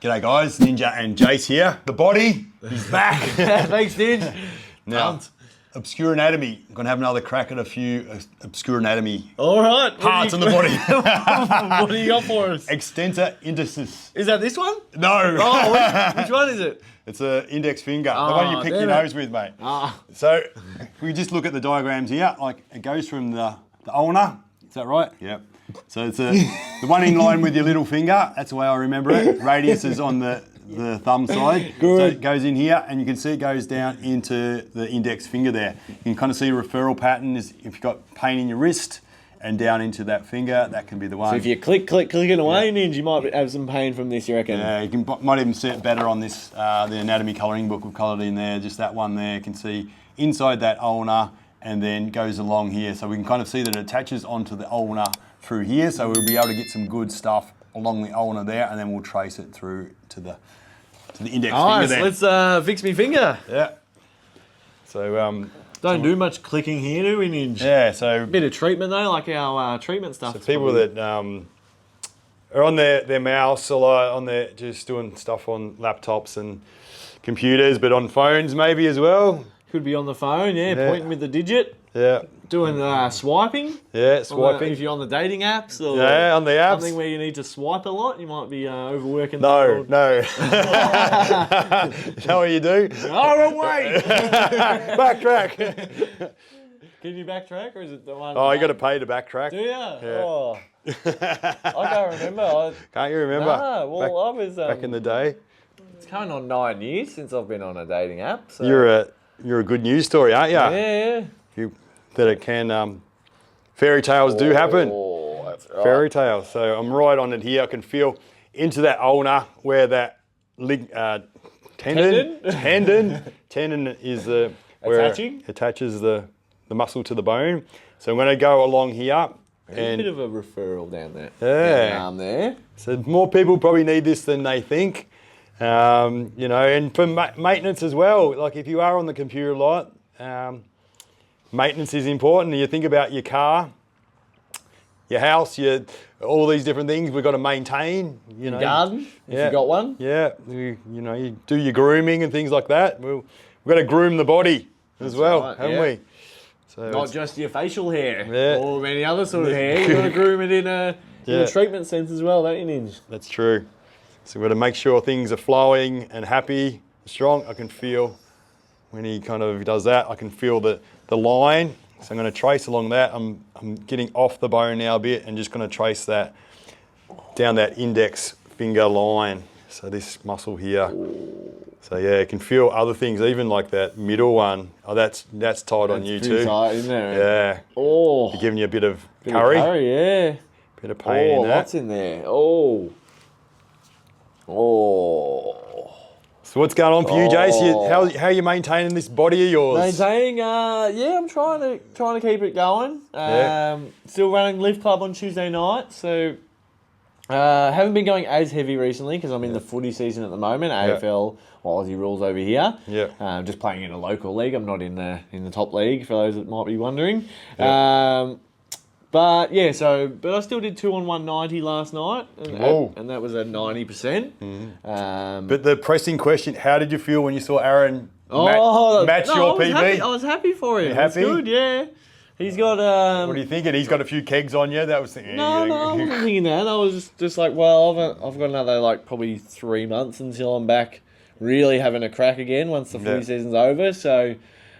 G'day guys, Ninja and Jace here. The body, he's back. Thanks, dude. Now, obscure anatomy. I'm going to have another crack at a few obscure anatomy All right. parts of the body. What do you got for us? Extensor, indicis. Is that this one? No. Oh, which one is it? It's an index finger, the one you pick your nose with, mate. So, if we just look at the diagrams here, like it goes from the ulna, is that right? Yep. So it's the one in line with your little finger, that's the way I remember it. Radius is on the thumb side. Good. So it goes in here and you can see it goes down into the index finger there. You can kind of see a referral pattern is if you've got pain in your wrist and down into that finger, that can be the one. So if you clicking away, Ninja, you might have some pain from this, you reckon? Yeah, you might even see it better on this, the anatomy colouring book we've coloured in there, just that one there. You can see inside that ulna and then goes along here. So we can kind of see that it attaches onto the ulna through here. So we'll be able to get some good stuff along the ulna there and then we'll trace it through to the index finger there. Let's fix me finger. Yeah. So Don't do much clicking here, do we, Ninja? yeah, so Bit of treatment though, like our treatment stuff. so people that are on their mouse a lot, on their just doing stuff on laptops and computers, but on phones maybe as well. Could be on the phone, yeah, pointing with the digit. Yeah. Doing swiping. Yeah, swiping. If you're on the dating apps or Yeah, on the apps. something where you need to swipe a lot, you might be overworking. No. You know what you do? Oh, wrong way! Backtrack. Can you backtrack or is it the one? Oh, you got to pay to backtrack. Do you? Yeah. Oh. I can't remember. Can't you remember? Nah, well, I was back in the day. It's coming on 9 years since I've been on a dating app. So. You're a good news story, aren't you? Yeah. That it can. Fairy tales do happen. Oh, that's right. Fairy tales. So I'm right on it here. I can feel into that ulna where that tendon is the where Attaching? it attaches the muscle to the bone. So I'm going to go along here. A bit of a referral down there. Yeah. Down the arm there. So more people probably need this than they think. And for maintenance as well. Like if you are on the computer a lot, maintenance is important. You think about your car, your house, all these different things we've got to maintain. Your garden, if you got one. Yeah, you do your grooming and things like that. We've got to groom the body as well, right, haven't yeah. we? So Not just your facial hair or any other sort of hair. You've got to groom it in a treatment sense as well, don't you, Ninja? That's true. So we've got to make sure things are flowing and happy, strong. I can feel when he kind of does that, I can feel the line. So I'm going to trace along that. I'm getting off the bone now a bit and just going to trace that down that index finger line. So this muscle here. So yeah, you can feel other things, even like that middle one. Oh, that's tight on you too. Tight, isn't it? Yeah. Oh. They're giving you a bit of curry. Yeah. Bit of pain in that. Lots in there. Oh. So what's going on for you, Jace? How are you maintaining this body of yours? Maintaining, I'm trying to keep it going. Still running Lift Club on Tuesday night, so haven't been going as heavy recently because I'm in the footy season at the moment. AFL, Aussie rules over here. Yeah. Just playing in a local league. I'm not in the top league for those that might be wondering. Yeah. But I still did 2 on 190 last night, and that was at 90%. But the pressing question: how did you feel when you saw Aaron match your PB? I was happy for him. You happy? It's good, yeah. He's got. What are you thinking? He's got a few kegs on you. That was thinking. No, I wasn't thinking that. I was just like, well, I've got another probably 3 months until I'm back, really having a crack again once the footy season's over. So.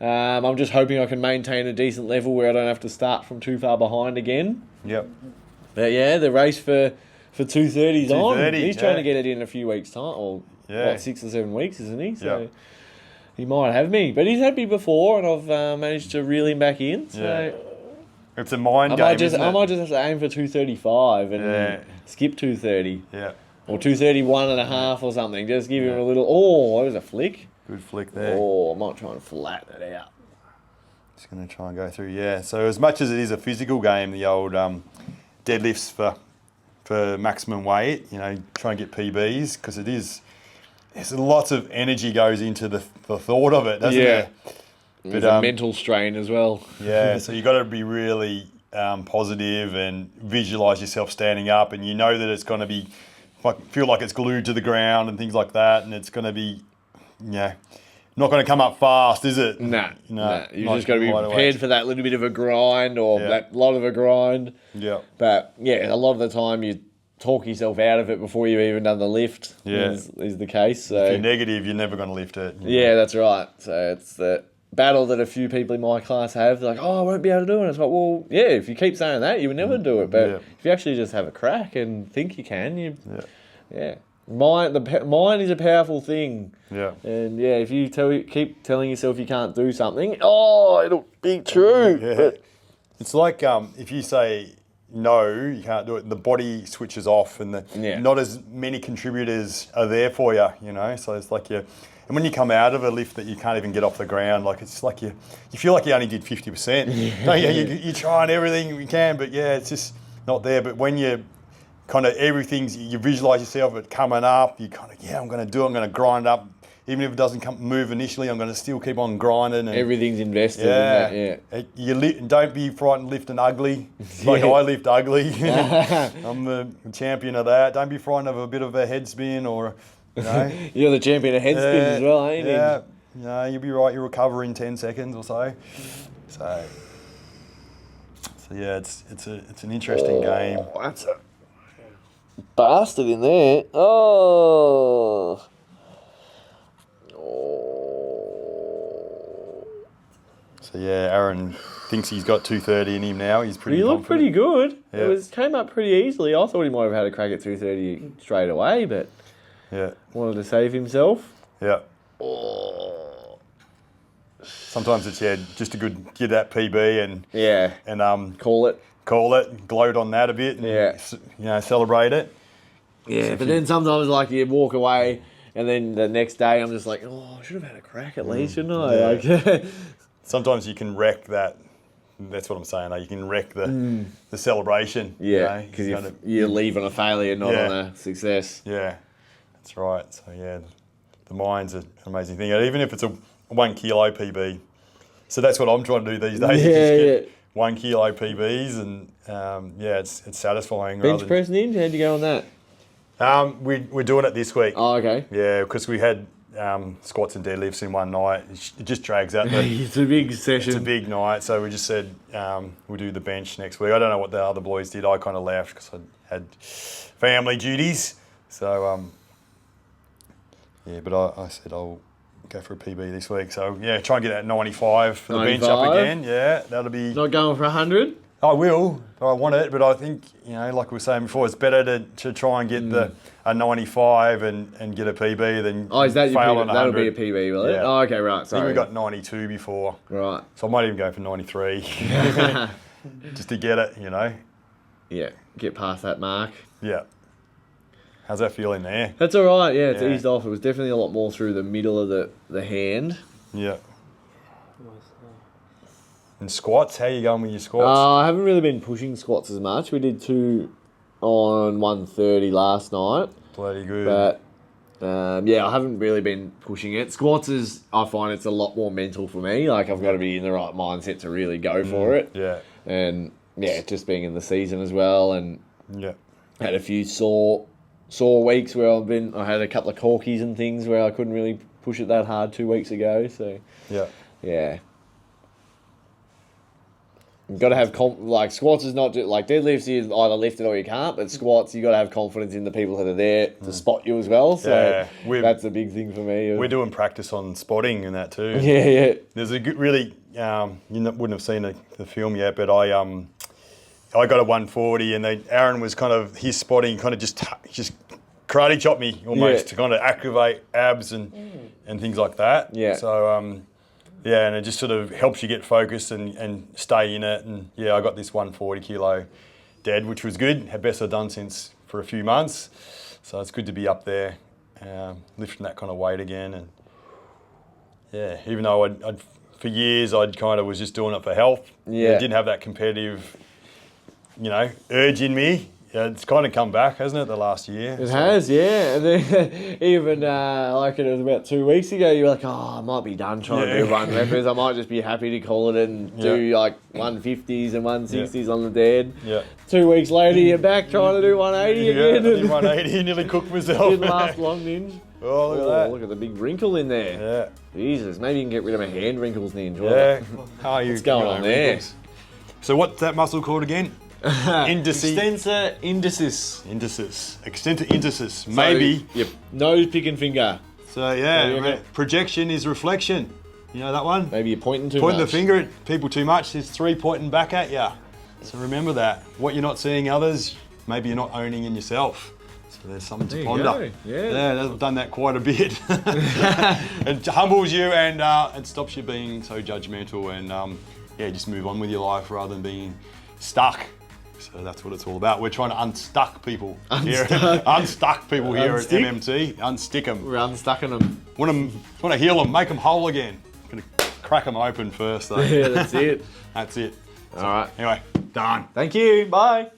I'm just hoping I can maintain a decent level where I don't have to start from too far behind again. Yep. But yeah, the race for 230's on. 230, He's trying to get it in a few weeks' time, or 6 or 7 weeks, isn't he? So he might have me. But he's had me before, and I've managed to reel him back in. So it's a mind game. I might just have to aim for 235 and skip 230. Yeah. Or 231 and a half or something. Just give him a little. Oh, that was a flick. Good flick there. Oh, I might try and flatten it out. Just going to try and go through, So as much as it is a physical game, the old deadlifts for maximum weight, try and get PBs, because there's lots of energy goes into the thought of it, doesn't there? There's a mental strain as well. Yeah, so you've got to be really positive and visualise yourself standing up, and you know that it's going to be if I feel like it's glued to the ground and things like that, and it's going to be, not going to come up fast, is it? Nah. You not just got to be prepared for that little bit of a grind or that lot of a grind. Yeah. But yeah, a lot of the time you talk yourself out of it before you've even done the lift. Yeah. Is the case. So if you're negative, you're never going to lift it. Yeah, that's right. So it's the battle that a few people in my class have. They're like, oh, I won't be able to do it. And it's like, well, yeah, if you keep saying that, you would never do it. But if you actually just have a crack and think you can, Mind is a powerful thing. Yeah. And if you keep telling yourself you can't do something, it'll be true. Yeah. But it's like if you say no, you can't do it, the body switches off and not as many contributors are there for you, So it's like and when you come out of a lift that you can't even get off the ground, like it's like you feel like you only did 50%. Don't you? You're trying everything you can, but it's just not there. But when you kind of you visualize yourself it coming up, you kind of, I'm going to do it, I'm going to grind up. Even if it doesn't move initially, I'm going to still keep on grinding. And everything's invested in that, don't be frightened lifting ugly. Like I lift ugly. I'm the champion of that. Don't be frightened of a bit of a head spin or, You're the champion of head spins as well, ain't you? Yeah, you'll be right. You'll recover in 10 seconds or so. So it's an interesting game. That's a bastard in there. Oh. So Aaron thinks he's got 230 in him now. He's pretty. He looked pretty good. Yeah. It came up pretty easily. I thought he might have had a crack at 230 straight away, but wanted to save himself. Yeah. Sometimes it's just a good get that PB and call it, gloat on that a bit, and celebrate it. Yeah, but then sometimes like you walk away. And then the next day, I'm just like, I should have had a crack at least, shouldn't I? Yeah. Sometimes you can wreck that. That's what I'm saying. You can wreck the celebration. Yeah, because you leave on a failure, not on a success. Yeah, that's right. So the mind's an amazing thing. Even if it's a 1 kilo PB. So that's what I'm trying to do these days. Get 1 kilo PBs, and it's satisfying. Bench press ninja, how'd you go on that? We're doing it this week. Oh, okay. Yeah, because we had squats and deadlifts in one night. It just drags out. It's a big session. It's a big night, so we just said we'll do the bench next week. I don't know what the other boys did. I kind of left because I had family duties. So, but I said I'll go for a PB this week. So, try and get that 95 for the bench up again. Yeah, that'll be... Not going for 100? I will. I want it, but I think, like we were saying before, it's better to try and get a 95 and get a PB than is that fail your on PB? That'll 100. be a PB, will it? Oh, okay, right. Sorry. I think we got 92 before. Right. So I might even go for 93. Just to get it, Yeah, get past that mark. Yeah. How's that feeling there? That's all right, it's eased off. It was definitely a lot more through the middle of the hand. Yeah. And squats, how are you going with your squats? I haven't really been pushing squats as much. We did 2 on 130 last night. Bloody good. But, I haven't really been pushing it. Squats I find it's a lot more mental for me. Like, I've got to be in the right mindset to really go for it. Yeah. And, just being in the season as well. And had a few sore weeks where I had a couple of corkies and things where I couldn't really push it that hard 2 weeks ago. So, yeah. You've got to have squats is not just like deadlifts. You either lift it or you can't. But squats, you got to have confidence in the people that are there to spot you as well. So that's a big thing for me. We're doing practice on spotting and that too. Yeah. There's a good, really. You wouldn't have seen the film yet, but I got a 140, and Aaron was kind of his spotting kind of just karate chopped me almost to kind of activate abs and things like that. Yeah. So and it just sort of helps you get focused and stay in it. And I got this 140 kilo dead, which was good. Best I've done for a few months. So it's good to be up there, lifting that kind of weight again. And even though I'd for years I kind of was just doing it for health. Yeah. I didn't have that competitive, urge in me. Yeah, it's kind of come back, hasn't it, the last year? It has, yeah. And then even like it was about 2 weeks ago, you were like, oh, I might be done trying to do run reps. I might just be happy to call it and do like 150s and 160s on the dead. Yeah. 2 weeks later, you're back trying to do 180 again. I did 180, nearly cooked myself. Didn't last long, Ninja. Oh, look at that. Look at the big wrinkle in there. Yeah. Jesus, maybe you can get rid of my hand wrinkles, Ninja. Yeah. How are you? What's going on there? Wrinkles? So what's that muscle called again? Indicis. Extensor indicis. Indicis. Extensor indicis. Maybe. So, yep. Nose, pick and finger. So yeah, projection is reflection. You know that one? Maybe you're pointing too much. Pointing the finger at people too much is 3 pointing back at you. So remember that. What you're not seeing others, maybe you're not owning in yourself. So there's something to ponder. Yeah, I've done that quite a bit. It humbles you and stops you being so judgmental and just move on with your life rather than being stuck. So that's what it's all about. We're trying to unstuck people here. Unstuck people here at MMT. Unstick them. We're unstucking them. Want to heal them, make them whole again. Gonna crack them open first though. Yeah, that's it. That's it. All right. Anyway, done. Thank you. Bye.